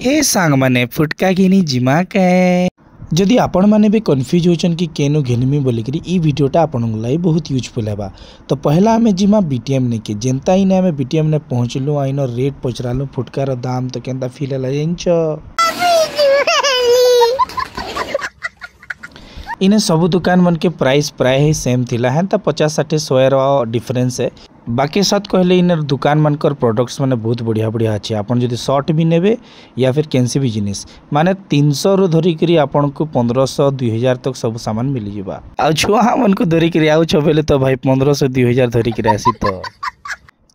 हे सांग माने फुटका घिनी जिमा के जदि आपण माने भी कन्फ्यूज होचन कि केनु घेनमी बोलिकरी ई वीडियोटा आपन लाई बहुत यूजफुल हेबा। तो पहला हमें जिमा बीटीएम ने के जेंता ही ने हमें बीटीएम ने पहुंचलु आइनो रेट पचरालु फुटकार दाम तो केंता फील हला जेंचो इने सब दुकान मन के प्राइस प्राय ही सेम थिला है 50-60-100 डिफरेंस है। बाकी सत कहले इन दुकान मानकर प्रोडक्ट्स माने बहुत बढ़िया बढ़िया अच्छे आपन जदि शर्ट भी नेबे या फिर कैंसी भी जिनिस माने 300 रु धरी करी आपन को 1500-2000 तक सब सामान मिल जिबा। आ छुआ मन को धरी करी आउ छबेले तो भाई 1500-2000 धरी करी आसी तो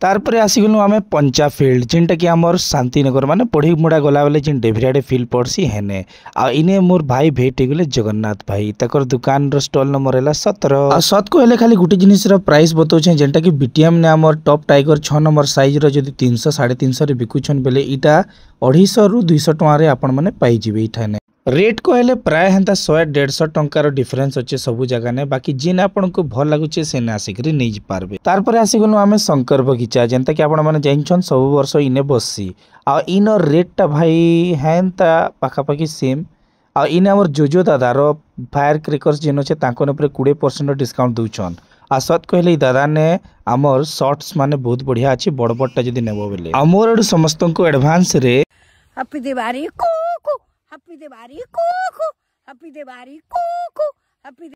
तारपरे आसीगलु आमे पंचा फील्ड जिनटा कि आमर शांतिनगर माने पढ़ी मुड़ा गला बेले जिन डेभिराडे फील्ड पड़सी हेने आ इने मोर भाई भेट गले जगन्नाथ भाई तकर दुकान रो स्टॉल नंबर हैला 17 आ सत को हेले खाली गुटी जिनिस रो प्राइस बतौ छै जेंटा कि बीटीएम ने आमर टॉप टाइगर 6 नंबर साइज रो जदी 300-350 रे बिकुछन बेले इटा 250 रु 200 टका रे आपण माने पाई जिबे इठाने रेट को हेले प्राय हेंता 100-150 टंकार डिफरेंस अच्छे सब जगह ने बाकी जिन आपन को भल लागुचे से ना आसिकरी नै पारबे। तार आसी गलु आमे शंकर बगीचा जेंता कि आपण माने जाइछन सब वर्ष इने बससी आ इन रेट टा भाई हेंता पाखा पाखी सेम आ इने हमर जोजो दादा रो फायर क्रैकर्स जेनो छे तांको ऊपर 20% डिस्काउंट दउछन आ सत कहले दादा ने हमर शॉर्ट्स माने बहुत बढ़िया अछि बड़ बड़टा जदी नेबो बेले हमर समस्त को एडवांस रे happy Diwali Kuku happy Diwali Kuku happy Diwali Kuku happy